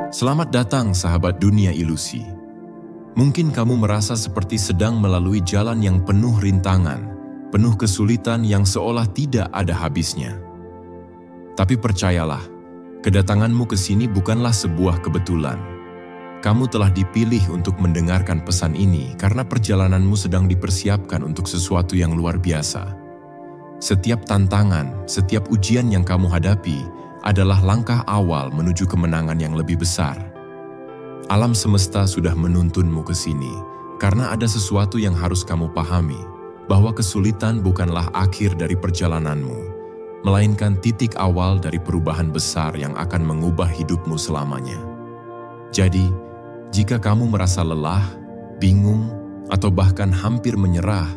Selamat datang sahabat dunia ilusi. Mungkin kamu merasa seperti sedang melalui jalan yang penuh rintangan, penuh kesulitan yang seolah tidak ada habisnya. Tapi percayalah, kedatanganmu ke sini bukanlah sebuah kebetulan. Kamu telah dipilih untuk mendengarkan pesan ini karena perjalananmu sedang dipersiapkan untuk sesuatu yang luar biasa. Setiap tantangan, setiap ujian yang kamu hadapi adalah langkah awal menuju kemenangan yang lebih besar. Alam semesta sudah menuntunmu ke sini karena ada sesuatu yang harus kamu pahami, bahwa kesulitan bukanlah akhir dari perjalananmu, melainkan titik awal dari perubahan besar yang akan mengubah hidupmu selamanya. Jadi, jika kamu merasa lelah, bingung, atau bahkan hampir menyerah,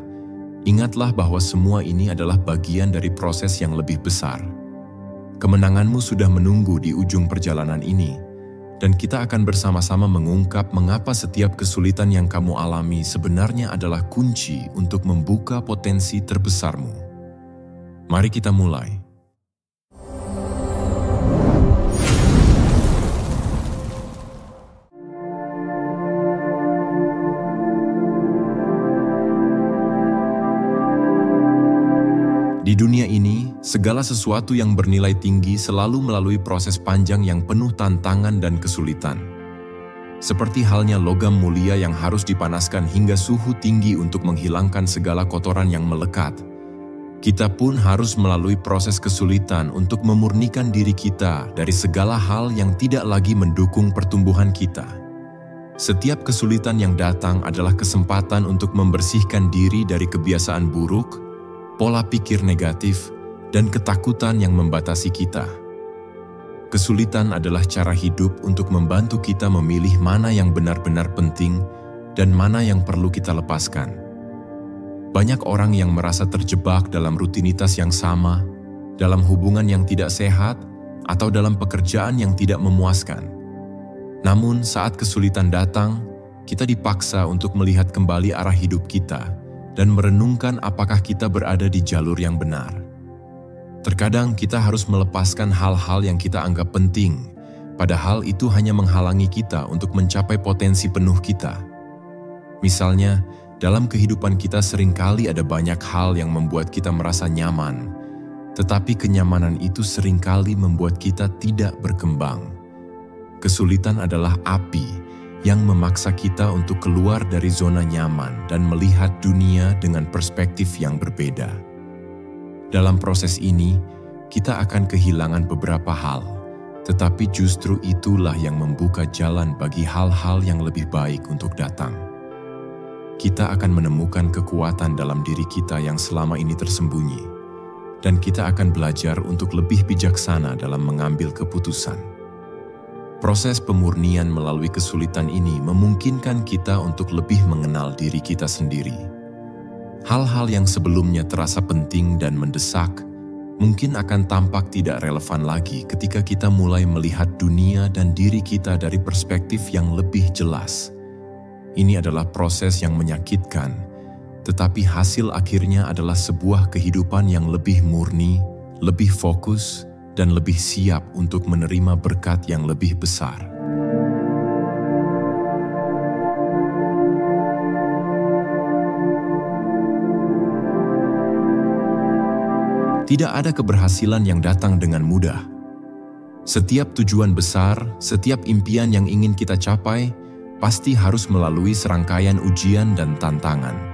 ingatlah bahwa semua ini adalah bagian dari proses yang lebih besar. Kemenanganmu sudah menunggu di ujung perjalanan ini, dan kita akan bersama-sama mengungkap mengapa setiap kesulitan yang kamu alami sebenarnya adalah kunci untuk membuka potensi terbesarmu. Mari kita mulai. Di dunia ini, segala sesuatu yang bernilai tinggi selalu melalui proses panjang yang penuh tantangan dan kesulitan. Seperti halnya logam mulia yang harus dipanaskan hingga suhu tinggi untuk menghilangkan segala kotoran yang melekat, kita pun harus melalui proses kesulitan untuk memurnikan diri kita dari segala hal yang tidak lagi mendukung pertumbuhan kita. Setiap kesulitan yang datang adalah kesempatan untuk membersihkan diri dari kebiasaan buruk, pola pikir negatif, dan ketakutan yang membatasi kita. Kesulitan adalah cara hidup untuk membantu kita memilih mana yang benar-benar penting dan mana yang perlu kita lepaskan. Banyak orang yang merasa terjebak dalam rutinitas yang sama, dalam hubungan yang tidak sehat, atau dalam pekerjaan yang tidak memuaskan. Namun saat kesulitan datang, kita dipaksa untuk melihat kembali arah hidup kita dan merenungkan apakah kita berada di jalur yang benar. Terkadang kita harus melepaskan hal-hal yang kita anggap penting, padahal itu hanya menghalangi kita untuk mencapai potensi penuh kita. Misalnya, dalam kehidupan kita seringkali ada banyak hal yang membuat kita merasa nyaman, tetapi kenyamanan itu seringkali membuat kita tidak berkembang. Kesulitan adalah api yang memaksa kita untuk keluar dari zona nyaman dan melihat dunia dengan perspektif yang berbeda. Dalam proses ini, kita akan kehilangan beberapa hal, tetapi justru itulah yang membuka jalan bagi hal-hal yang lebih baik untuk datang. Kita akan menemukan kekuatan dalam diri kita yang selama ini tersembunyi, dan kita akan belajar untuk lebih bijaksana dalam mengambil keputusan. Proses pemurnian melalui kesulitan ini memungkinkan kita untuk lebih mengenal diri kita sendiri. Hal-hal yang sebelumnya terasa penting dan mendesak, mungkin akan tampak tidak relevan lagi ketika kita mulai melihat dunia dan diri kita dari perspektif yang lebih jelas. Ini adalah proses yang menyakitkan, tetapi hasil akhirnya adalah sebuah kehidupan yang lebih murni, lebih fokus, dan lebih siap untuk menerima berkat yang lebih besar. Tidak ada keberhasilan yang datang dengan mudah. Setiap tujuan besar, setiap impian yang ingin kita capai, pasti harus melalui serangkaian ujian dan tantangan.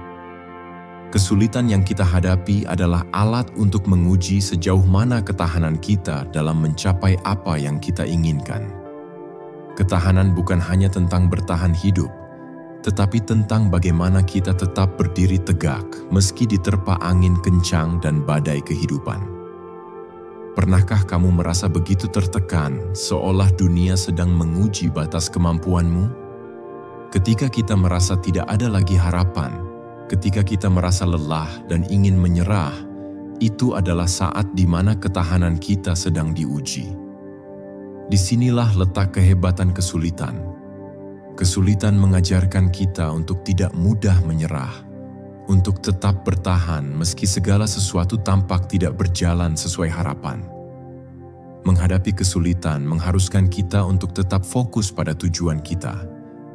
Kesulitan yang kita hadapi adalah alat untuk menguji sejauh mana ketahanan kita dalam mencapai apa yang kita inginkan. Ketahanan bukan hanya tentang bertahan hidup, tetapi tentang bagaimana kita tetap berdiri tegak meski diterpa angin kencang dan badai kehidupan. Pernahkah kamu merasa begitu tertekan, seolah dunia sedang menguji batas kemampuanmu? Ketika kita merasa tidak ada lagi harapan, ketika kita merasa lelah dan ingin menyerah, itu adalah saat di mana ketahanan kita sedang diuji. Disinilah letak kehebatan kesulitan. Kesulitan mengajarkan kita untuk tidak mudah menyerah, untuk tetap bertahan meski segala sesuatu tampak tidak berjalan sesuai harapan. Menghadapi kesulitan mengharuskan kita untuk tetap fokus pada tujuan kita,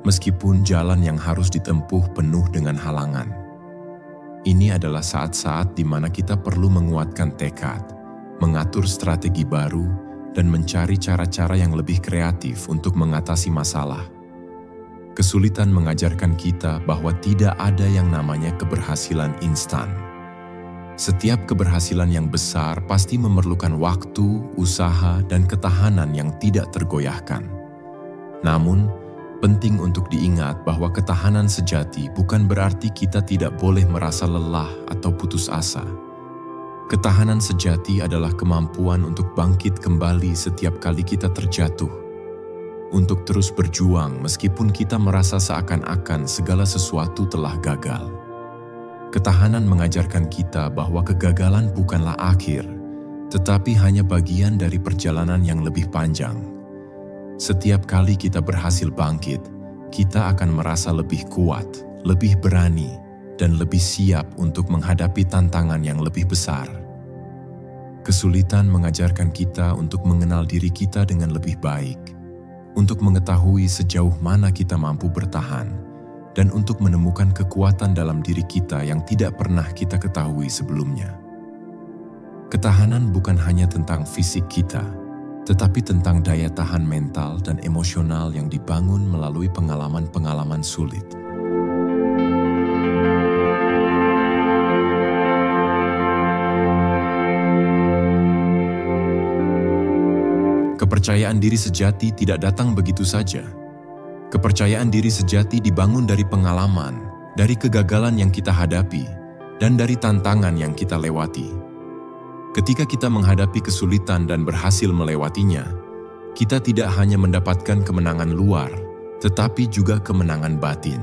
meskipun jalan yang harus ditempuh penuh dengan halangan. Ini adalah saat-saat di mana kita perlu menguatkan tekad, mengatur strategi baru, dan mencari cara-cara yang lebih kreatif untuk mengatasi masalah. Kesulitan mengajarkan kita bahwa tidak ada yang namanya keberhasilan instan. Setiap keberhasilan yang besar pasti memerlukan waktu, usaha, dan ketahanan yang tidak tergoyahkan. Namun, penting untuk diingat bahwa ketahanan sejati bukan berarti kita tidak boleh merasa lelah atau putus asa. Ketahanan sejati adalah kemampuan untuk bangkit kembali setiap kali kita terjatuh, untuk terus berjuang meskipun kita merasa seakan-akan segala sesuatu telah gagal. Ketahanan mengajarkan kita bahwa kegagalan bukanlah akhir, tetapi hanya bagian dari perjalanan yang lebih panjang. Setiap kali kita berhasil bangkit, kita akan merasa lebih kuat, lebih berani, dan lebih siap untuk menghadapi tantangan yang lebih besar. Kesulitan mengajarkan kita untuk mengenal diri kita dengan lebih baik, untuk mengetahui sejauh mana kita mampu bertahan, dan untuk menemukan kekuatan dalam diri kita yang tidak pernah kita ketahui sebelumnya. Ketahanan bukan hanya tentang fisik kita, tetapi tentang daya tahan mental dan emosional yang dibangun melalui pengalaman-pengalaman sulit. Kepercayaan diri sejati tidak datang begitu saja. Kepercayaan diri sejati dibangun dari pengalaman, dari kegagalan yang kita hadapi, dan dari tantangan yang kita lewati. Ketika kita menghadapi kesulitan dan berhasil melewatinya, kita tidak hanya mendapatkan kemenangan luar, tetapi juga kemenangan batin.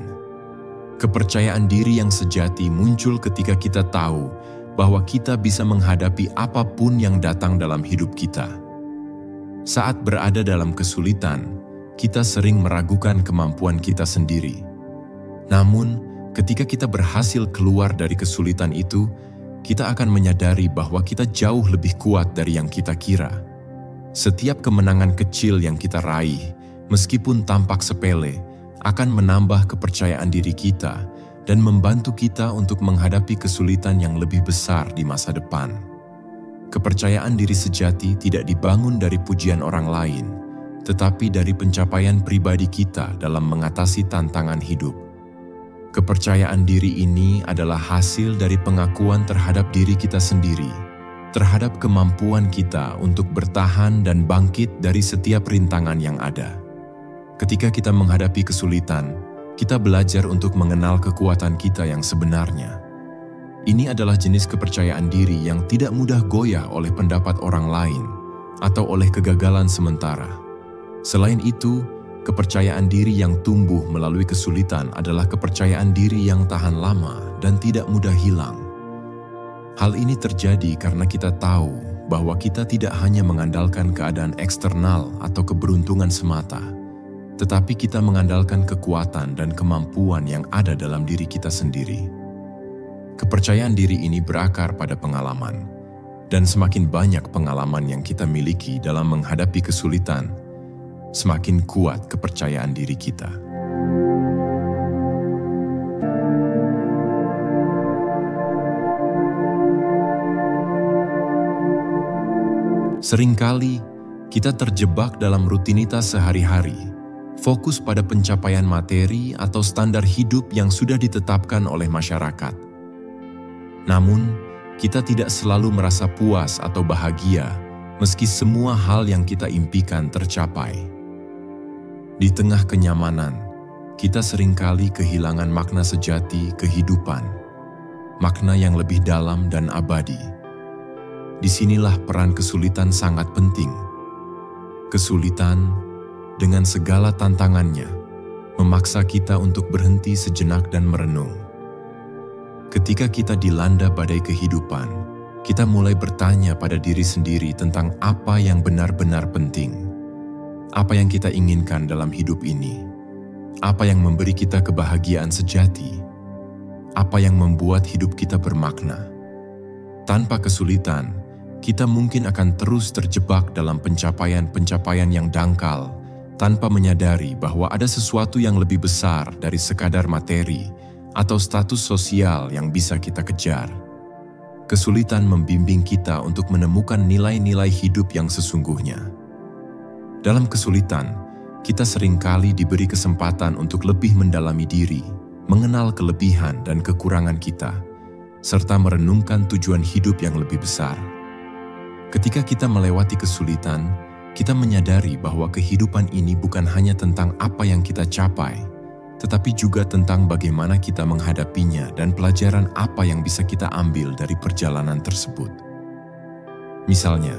Kepercayaan diri yang sejati muncul ketika kita tahu bahwa kita bisa menghadapi apapun yang datang dalam hidup kita. Saat berada dalam kesulitan, kita sering meragukan kemampuan kita sendiri. Namun, ketika kita berhasil keluar dari kesulitan itu, kita akan menyadari bahwa kita jauh lebih kuat dari yang kita kira. Setiap kemenangan kecil yang kita raih, meskipun tampak sepele, akan menambah kepercayaan diri kita dan membantu kita untuk menghadapi kesulitan yang lebih besar di masa depan. Kepercayaan diri sejati tidak dibangun dari pujian orang lain, tetapi dari pencapaian pribadi kita dalam mengatasi tantangan hidup. Kepercayaan diri ini adalah hasil dari pengakuan terhadap diri kita sendiri, terhadap kemampuan kita untuk bertahan dan bangkit dari setiap rintangan yang ada. Ketika kita menghadapi kesulitan, kita belajar untuk mengenal kekuatan kita yang sebenarnya. Ini adalah jenis kepercayaan diri yang tidak mudah goyah oleh pendapat orang lain atau oleh kegagalan sementara. Selain itu, kepercayaan diri yang tumbuh melalui kesulitan adalah kepercayaan diri yang tahan lama dan tidak mudah hilang. Hal ini terjadi karena kita tahu bahwa kita tidak hanya mengandalkan keadaan eksternal atau keberuntungan semata, tetapi kita mengandalkan kekuatan dan kemampuan yang ada dalam diri kita sendiri. Kepercayaan diri ini berakar pada pengalaman, dan semakin banyak pengalaman yang kita miliki dalam menghadapi kesulitan, semakin kuat kepercayaan diri kita. Seringkali, kita terjebak dalam rutinitas sehari-hari, fokus pada pencapaian materi atau standar hidup yang sudah ditetapkan oleh masyarakat. Namun, kita tidak selalu merasa puas atau bahagia meski semua hal yang kita impikan tercapai. Di tengah kenyamanan, kita seringkali kehilangan makna sejati kehidupan, makna yang lebih dalam dan abadi. Disinilah peran kesulitan sangat penting. Kesulitan, dengan segala tantangannya, memaksa kita untuk berhenti sejenak dan merenung. Ketika kita dilanda badai kehidupan, kita mulai bertanya pada diri sendiri tentang apa yang benar-benar penting. Apa yang kita inginkan dalam hidup ini? Apa yang memberi kita kebahagiaan sejati? Apa yang membuat hidup kita bermakna? Tanpa kesulitan, kita mungkin akan terus terjebak dalam pencapaian-pencapaian yang dangkal tanpa menyadari bahwa ada sesuatu yang lebih besar dari sekadar materi atau status sosial yang bisa kita kejar. Kesulitan membimbing kita untuk menemukan nilai-nilai hidup yang sesungguhnya. Dalam kesulitan, kita seringkali diberi kesempatan untuk lebih mendalami diri, mengenal kelebihan dan kekurangan kita, serta merenungkan tujuan hidup yang lebih besar. Ketika kita melewati kesulitan, kita menyadari bahwa kehidupan ini bukan hanya tentang apa yang kita capai, tetapi juga tentang bagaimana kita menghadapinya dan pelajaran apa yang bisa kita ambil dari perjalanan tersebut. Misalnya,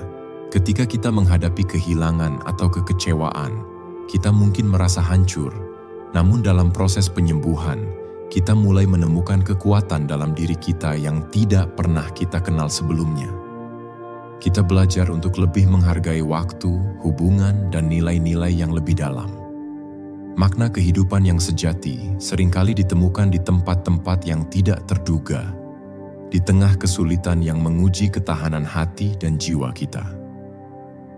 ketika kita menghadapi kehilangan atau kekecewaan, kita mungkin merasa hancur, namun dalam proses penyembuhan, kita mulai menemukan kekuatan dalam diri kita yang tidak pernah kita kenal sebelumnya. Kita belajar untuk lebih menghargai waktu, hubungan, dan nilai-nilai yang lebih dalam. Makna kehidupan yang sejati seringkali ditemukan di tempat-tempat yang tidak terduga, di tengah kesulitan yang menguji ketahanan hati dan jiwa kita.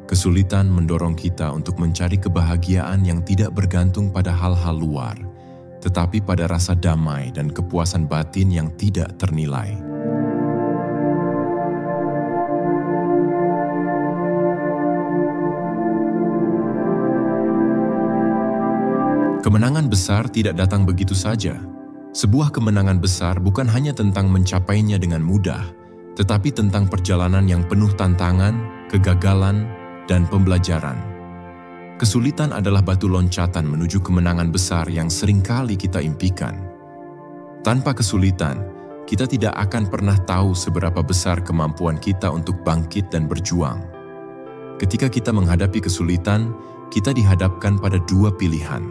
Kesulitan mendorong kita untuk mencari kebahagiaan yang tidak bergantung pada hal-hal luar, tetapi pada rasa damai dan kepuasan batin yang tidak ternilai. Kemenangan besar tidak datang begitu saja. Sebuah kemenangan besar bukan hanya tentang mencapainya dengan mudah, tetapi tentang perjalanan yang penuh tantangan, kegagalan, dan pembelajaran. Kesulitan adalah batu loncatan menuju kemenangan besar yang seringkali kita impikan. Tanpa kesulitan, kita tidak akan pernah tahu seberapa besar kemampuan kita untuk bangkit dan berjuang. Ketika kita menghadapi kesulitan, kita dihadapkan pada dua pilihan: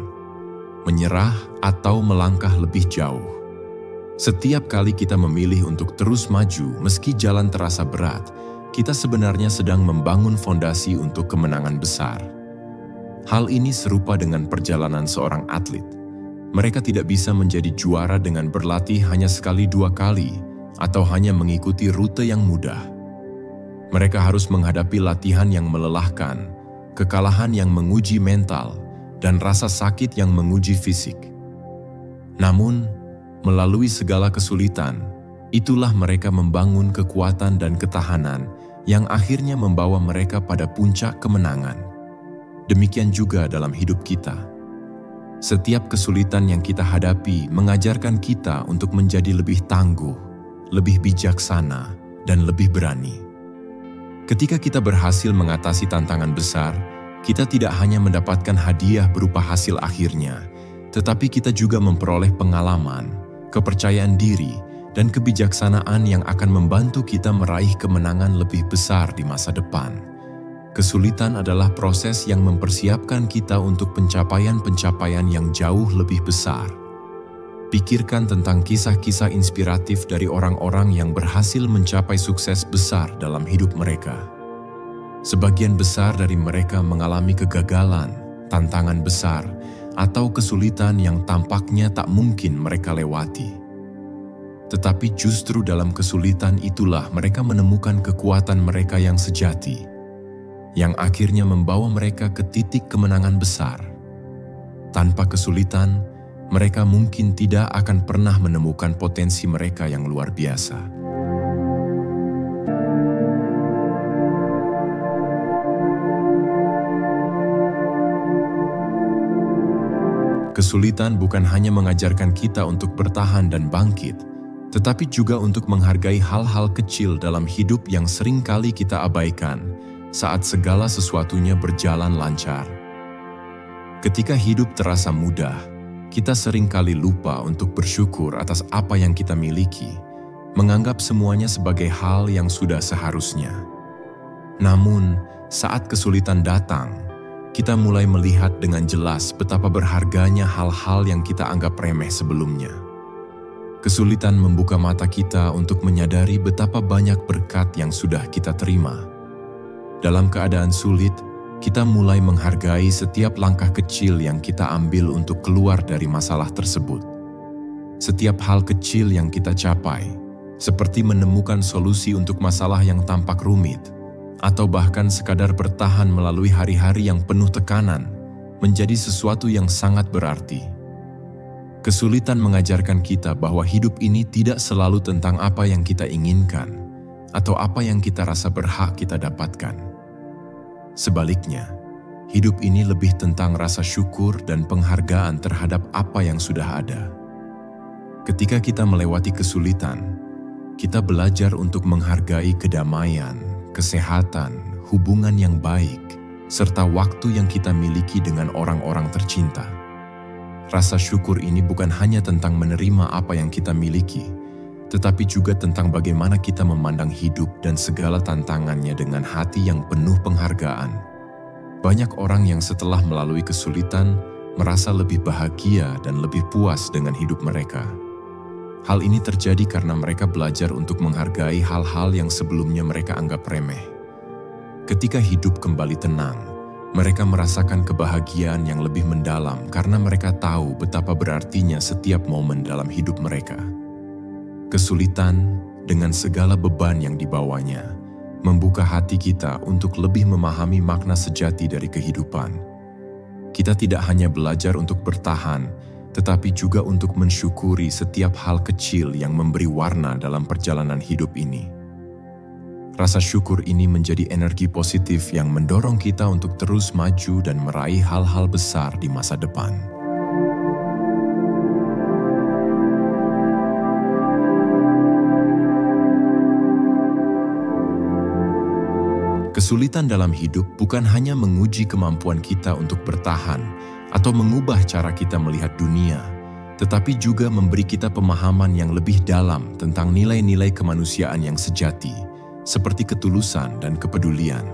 menyerah atau melangkah lebih jauh. Setiap kali kita memilih untuk terus maju meski jalan terasa berat, kita sebenarnya sedang membangun fondasi untuk kemenangan besar. Hal ini serupa dengan perjalanan seorang atlet. Mereka tidak bisa menjadi juara dengan berlatih hanya sekali dua kali atau hanya mengikuti rute yang mudah. Mereka harus menghadapi latihan yang melelahkan, kekalahan yang menguji mental, dan rasa sakit yang menguji fisik. Namun, melalui segala kesulitan, itulah mereka membangun kekuatan dan ketahanan yang akhirnya membawa mereka pada puncak kemenangan. Demikian juga dalam hidup kita. Setiap kesulitan yang kita hadapi mengajarkan kita untuk menjadi lebih tangguh, lebih bijaksana, dan lebih berani. Ketika kita berhasil mengatasi tantangan besar, kita tidak hanya mendapatkan hadiah berupa hasil akhirnya, tetapi kita juga memperoleh pengalaman, kepercayaan diri, dan kebijaksanaan yang akan membantu kita meraih kemenangan lebih besar di masa depan. Kesulitan adalah proses yang mempersiapkan kita untuk pencapaian-pencapaian yang jauh lebih besar. Pikirkan tentang kisah-kisah inspiratif dari orang-orang yang berhasil mencapai sukses besar dalam hidup mereka. Sebagian besar dari mereka mengalami kegagalan, tantangan besar, atau kesulitan yang tampaknya tak mungkin mereka lewati. Tetapi justru dalam kesulitan itulah mereka menemukan kekuatan mereka yang sejati, yang akhirnya membawa mereka ke titik kemenangan besar. Tanpa kesulitan, mereka mungkin tidak akan pernah menemukan potensi mereka yang luar biasa. Kesulitan bukan hanya mengajarkan kita untuk bertahan dan bangkit, tetapi juga untuk menghargai hal-hal kecil dalam hidup yang seringkali kita abaikan saat segala sesuatunya berjalan lancar. Ketika hidup terasa mudah, kita seringkali lupa untuk bersyukur atas apa yang kita miliki, menganggap semuanya sebagai hal yang sudah seharusnya. Namun, saat kesulitan datang, kita mulai melihat dengan jelas betapa berharganya hal-hal yang kita anggap remeh sebelumnya. Kesulitan membuka mata kita untuk menyadari betapa banyak berkat yang sudah kita terima. Dalam keadaan sulit, kita mulai menghargai setiap langkah kecil yang kita ambil untuk keluar dari masalah tersebut. Setiap hal kecil yang kita capai, seperti menemukan solusi untuk masalah yang tampak rumit, atau bahkan sekadar bertahan melalui hari-hari yang penuh tekanan, menjadi sesuatu yang sangat berarti. Kesulitan mengajarkan kita bahwa hidup ini tidak selalu tentang apa yang kita inginkan atau apa yang kita rasa berhak kita dapatkan. Sebaliknya, hidup ini lebih tentang rasa syukur dan penghargaan terhadap apa yang sudah ada. Ketika kita melewati kesulitan, kita belajar untuk menghargai kedamaian, kesehatan, hubungan yang baik, serta waktu yang kita miliki dengan orang-orang tercinta. Rasa syukur ini bukan hanya tentang menerima apa yang kita miliki, tetapi juga tentang bagaimana kita memandang hidup dan segala tantangannya dengan hati yang penuh penghargaan. Banyak orang yang setelah melalui kesulitan merasa lebih bahagia dan lebih puas dengan hidup mereka. Hal ini terjadi karena mereka belajar untuk menghargai hal-hal yang sebelumnya mereka anggap remeh. Ketika hidup kembali tenang, mereka merasakan kebahagiaan yang lebih mendalam karena mereka tahu betapa berartinya setiap momen dalam hidup mereka. Kesulitan, dengan segala beban yang dibawanya, membuka hati kita untuk lebih memahami makna sejati dari kehidupan. Kita tidak hanya belajar untuk bertahan, tetapi juga untuk mensyukuri setiap hal kecil yang memberi warna dalam perjalanan hidup ini. Rasa syukur ini menjadi energi positif yang mendorong kita untuk terus maju dan meraih hal-hal besar di masa depan. Kesulitan dalam hidup bukan hanya menguji kemampuan kita untuk bertahan atau mengubah cara kita melihat dunia, tetapi juga memberi kita pemahaman yang lebih dalam tentang nilai-nilai kemanusiaan yang sejati, seperti ketulusan dan kepedulian.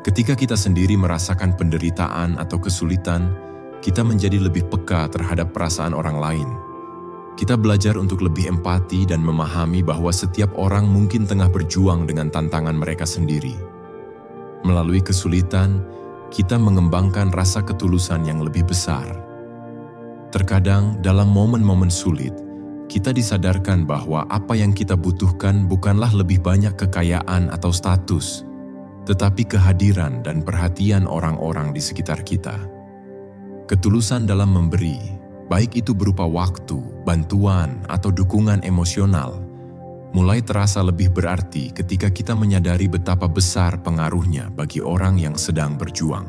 Ketika kita sendiri merasakan penderitaan atau kesulitan, kita menjadi lebih peka terhadap perasaan orang lain. Kita belajar untuk lebih empati dan memahami bahwa setiap orang mungkin tengah berjuang dengan tantangan mereka sendiri. Melalui kesulitan, kita mengembangkan rasa ketulusan yang lebih besar. Terkadang dalam momen-momen sulit, kita disadarkan bahwa apa yang kita butuhkan bukanlah lebih banyak kekayaan atau status, tetapi kehadiran dan perhatian orang-orang di sekitar kita. Ketulusan dalam memberi, baik itu berupa waktu, bantuan, atau dukungan emosional, mulai terasa lebih berarti ketika kita menyadari betapa besar pengaruhnya bagi orang yang sedang berjuang.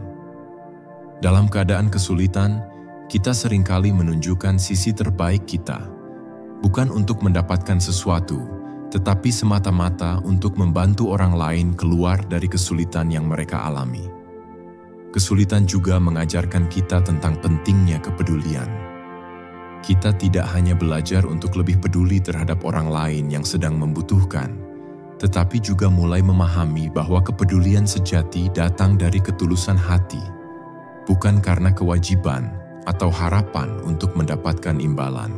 Dalam keadaan kesulitan, kita seringkali menunjukkan sisi terbaik kita, bukan untuk mendapatkan sesuatu, tetapi semata-mata untuk membantu orang lain keluar dari kesulitan yang mereka alami. Kesulitan juga mengajarkan kita tentang pentingnya kepedulian. Kita tidak hanya belajar untuk lebih peduli terhadap orang lain yang sedang membutuhkan, tetapi juga mulai memahami bahwa kepedulian sejati datang dari ketulusan hati, bukan karena kewajiban atau harapan untuk mendapatkan imbalan.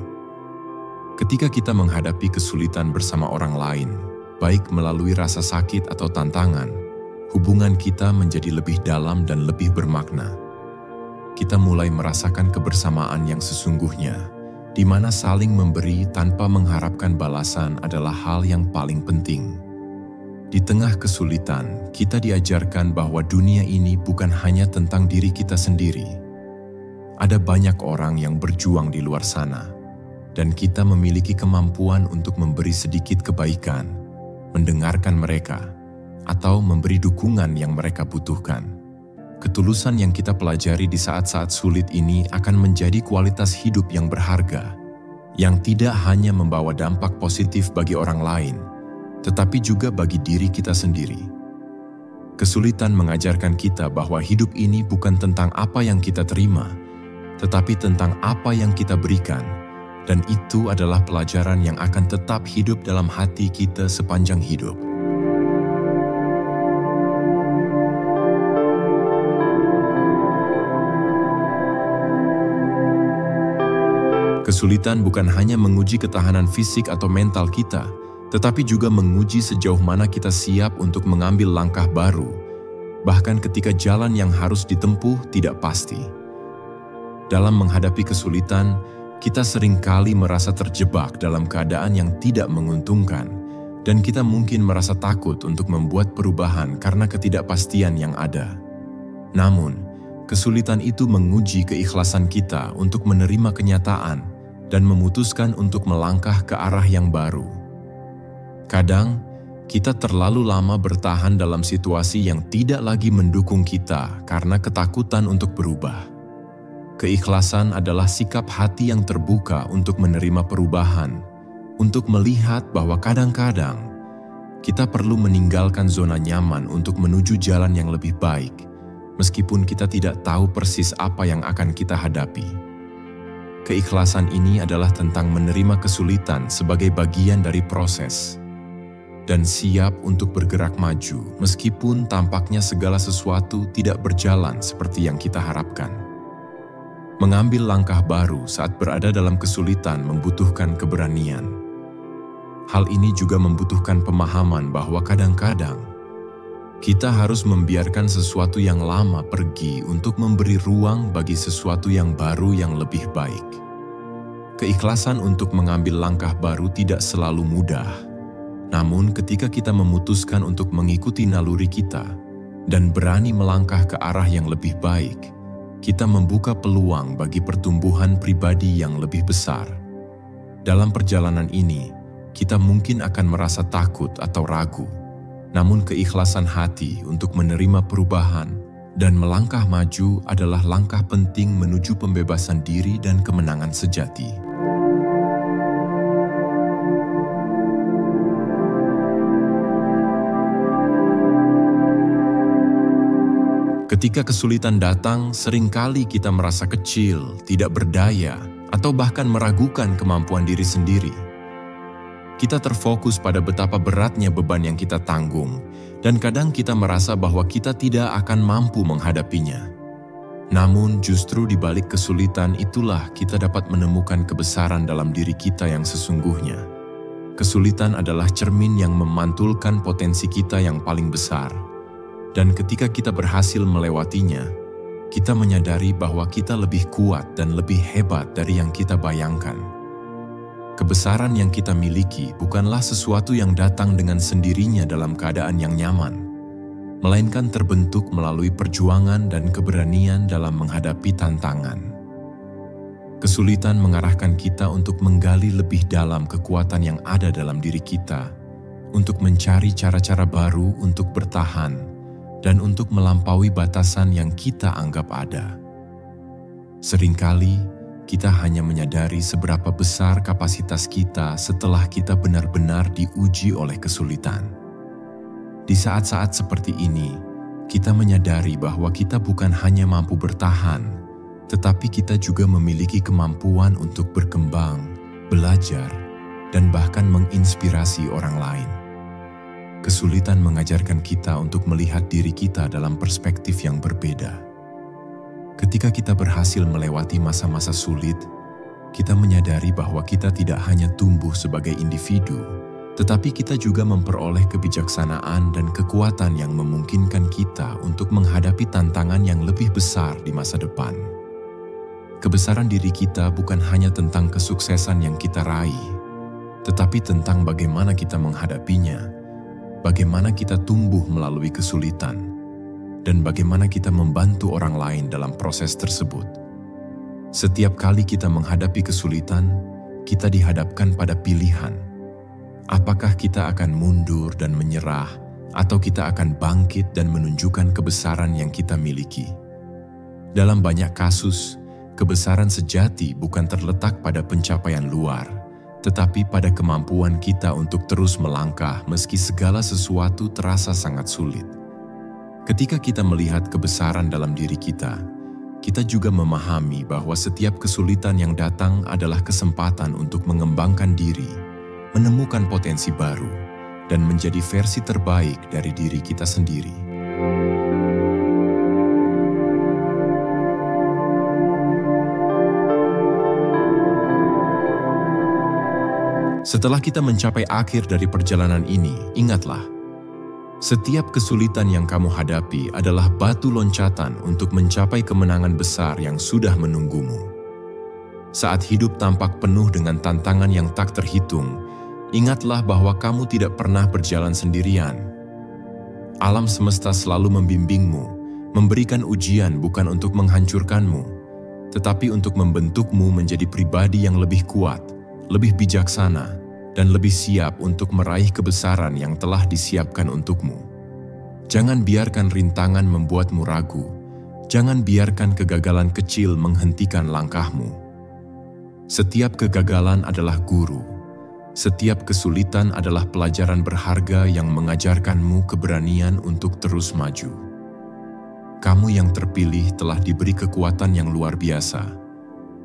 Ketika kita menghadapi kesulitan bersama orang lain, baik melalui rasa sakit atau tantangan, hubungan kita menjadi lebih dalam dan lebih bermakna. Kita mulai merasakan kebersamaan yang sesungguhnya, di mana saling memberi tanpa mengharapkan balasan adalah hal yang paling penting. Di tengah kesulitan, kita diajarkan bahwa dunia ini bukan hanya tentang diri kita sendiri. Ada banyak orang yang berjuang di luar sana, dan kita memiliki kemampuan untuk memberi sedikit kebaikan, mendengarkan mereka, atau memberi dukungan yang mereka butuhkan. Ketulusan yang kita pelajari di saat-saat sulit ini akan menjadi kualitas hidup yang berharga, yang tidak hanya membawa dampak positif bagi orang lain, tetapi juga bagi diri kita sendiri. Kesulitan mengajarkan kita bahwa hidup ini bukan tentang apa yang kita terima, tetapi tentang apa yang kita berikan, dan itu adalah pelajaran yang akan tetap hidup dalam hati kita sepanjang hidup. Kesulitan bukan hanya menguji ketahanan fisik atau mental kita, tetapi juga menguji sejauh mana kita siap untuk mengambil langkah baru, bahkan ketika jalan yang harus ditempuh tidak pasti. Dalam menghadapi kesulitan, kita seringkali merasa terjebak dalam keadaan yang tidak menguntungkan, Dan kita mungkin merasa takut untuk membuat perubahan karena ketidakpastian yang ada. Namun, kesulitan itu menguji keikhlasan kita untuk menerima kenyataan dan memutuskan untuk melangkah ke arah yang baru. Kadang, kita terlalu lama bertahan dalam situasi yang tidak lagi mendukung kita karena ketakutan untuk berubah. Keikhlasan adalah sikap hati yang terbuka untuk menerima perubahan, untuk melihat bahwa kadang-kadang kita perlu meninggalkan zona nyaman untuk menuju jalan yang lebih baik, meskipun kita tidak tahu persis apa yang akan kita hadapi. Keikhlasan ini adalah tentang menerima kesulitan sebagai bagian dari proses, dan siap untuk bergerak maju meskipun tampaknya segala sesuatu tidak berjalan seperti yang kita harapkan. Mengambil langkah baru saat berada dalam kesulitan membutuhkan keberanian. Hal ini juga membutuhkan pemahaman bahwa kadang-kadang kita harus membiarkan sesuatu yang lama pergi untuk memberi ruang bagi sesuatu yang baru yang lebih baik. Keikhlasan untuk mengambil langkah baru tidak selalu mudah. Namun ketika kita memutuskan untuk mengikuti naluri kita dan berani melangkah ke arah yang lebih baik, kita membuka peluang bagi pertumbuhan pribadi yang lebih besar. Dalam perjalanan ini, kita mungkin akan merasa takut atau ragu, namun keikhlasan hati untuk menerima perubahan dan melangkah maju adalah langkah penting menuju pembebasan diri dan kemenangan sejati. Ketika kesulitan datang, seringkali kita merasa kecil, tidak berdaya, atau bahkan meragukan kemampuan diri sendiri. Kita terfokus pada betapa beratnya beban yang kita tanggung, dan kadang kita merasa bahwa kita tidak akan mampu menghadapinya. Namun justru di balik kesulitan itulah kita dapat menemukan kebesaran dalam diri kita yang sesungguhnya. Kesulitan adalah cermin yang memantulkan potensi kita yang paling besar. Dan ketika kita berhasil melewatinya, kita menyadari bahwa kita lebih kuat dan lebih hebat dari yang kita bayangkan. Kebesaran yang kita miliki bukanlah sesuatu yang datang dengan sendirinya dalam keadaan yang nyaman, melainkan terbentuk melalui perjuangan dan keberanian dalam menghadapi tantangan. Kesulitan mengarahkan kita untuk menggali lebih dalam kekuatan yang ada dalam diri kita, untuk mencari cara-cara baru untuk bertahan, dan untuk melampaui batasan yang kita anggap ada. Seringkali, kita hanya menyadari seberapa besar kapasitas kita setelah kita benar-benar diuji oleh kesulitan. Di saat-saat seperti ini, kita menyadari bahwa kita bukan hanya mampu bertahan, tetapi kita juga memiliki kemampuan untuk berkembang, belajar, dan bahkan menginspirasi orang lain. Kesulitan mengajarkan kita untuk melihat diri kita dalam perspektif yang berbeda. Ketika kita berhasil melewati masa-masa sulit, kita menyadari bahwa kita tidak hanya tumbuh sebagai individu, tetapi kita juga memperoleh kebijaksanaan dan kekuatan yang memungkinkan kita untuk menghadapi tantangan yang lebih besar di masa depan. Kebesaran diri kita bukan hanya tentang kesuksesan yang kita raih, tetapi tentang bagaimana kita menghadapinya, bagaimana kita tumbuh melalui kesulitan, dan bagaimana kita membantu orang lain dalam proses tersebut. Setiap kali kita menghadapi kesulitan, kita dihadapkan pada pilihan. Apakah kita akan mundur dan menyerah, atau kita akan bangkit dan menunjukkan kebesaran yang kita miliki? Dalam banyak kasus, kebesaran sejati bukan terletak pada pencapaian luar, tetapi pada kemampuan kita untuk terus melangkah meski segala sesuatu terasa sangat sulit. Ketika kita melihat kebesaran dalam diri kita juga memahami bahwa setiap kesulitan yang datang adalah kesempatan untuk mengembangkan diri, menemukan potensi baru, dan menjadi versi terbaik dari diri kita sendiri. Setelah kita mencapai akhir dari perjalanan ini, ingatlah, setiap kesulitan yang kamu hadapi adalah batu loncatan untuk mencapai kemenangan besar yang sudah menunggumu. Saat hidup tampak penuh dengan tantangan yang tak terhitung, Ingatlah bahwa kamu tidak pernah berjalan sendirian. Alam semesta selalu membimbingmu, memberikan ujian bukan untuk menghancurkanmu, tetapi untuk membentukmu menjadi pribadi yang lebih kuat, lebih bijaksana, dan lebih siap untuk meraih kebesaran yang telah disiapkan untukmu. Jangan biarkan rintangan membuatmu ragu. Jangan biarkan kegagalan kecil menghentikan langkahmu. Setiap kegagalan adalah guru. Setiap kesulitan adalah pelajaran berharga yang mengajarkanmu keberanian untuk terus maju. Kamu yang terpilih telah diberi kekuatan yang luar biasa.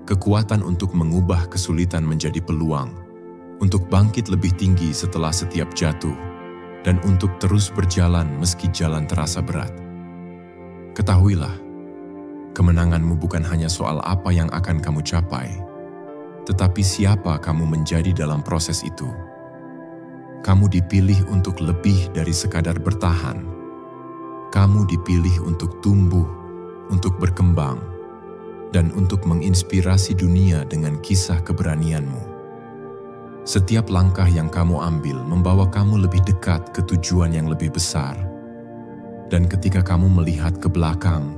Kekuatan untuk mengubah kesulitan menjadi peluang, untuk bangkit lebih tinggi setelah setiap jatuh, dan untuk terus berjalan meski jalan terasa berat. Ketahuilah, kemenanganmu bukan hanya soal apa yang akan kamu capai, tetapi siapa kamu menjadi dalam proses itu. Kamu dipilih untuk lebih dari sekadar bertahan. Kamu dipilih untuk tumbuh, untuk berkembang, dan untuk menginspirasi dunia dengan kisah keberanianmu. Setiap langkah yang kamu ambil membawa kamu lebih dekat ke tujuan yang lebih besar. Dan ketika kamu melihat ke belakang,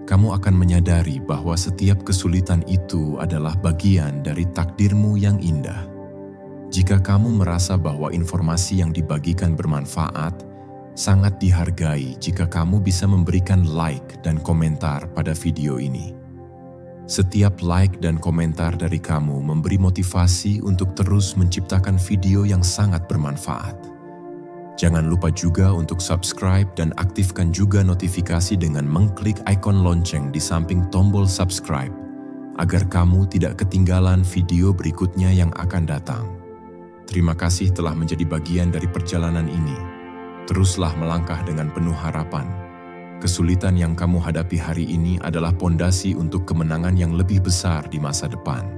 kamu akan menyadari bahwa setiap kesulitan itu adalah bagian dari takdirmu yang indah. Jika kamu merasa bahwa informasi yang dibagikan bermanfaat, sangat dihargai jika kamu bisa memberikan like dan komentar pada video ini. Setiap like dan komentar dari kamu memberi motivasi untuk terus menciptakan video yang sangat bermanfaat. Jangan lupa juga untuk subscribe dan aktifkan juga notifikasi dengan mengklik ikon lonceng di samping tombol subscribe, agar kamu tidak ketinggalan video berikutnya yang akan datang. Terima kasih telah menjadi bagian dari perjalanan ini. Teruslah melangkah dengan penuh harapan. Kesulitan yang kamu hadapi hari ini adalah pondasi untuk kemenangan yang lebih besar di masa depan.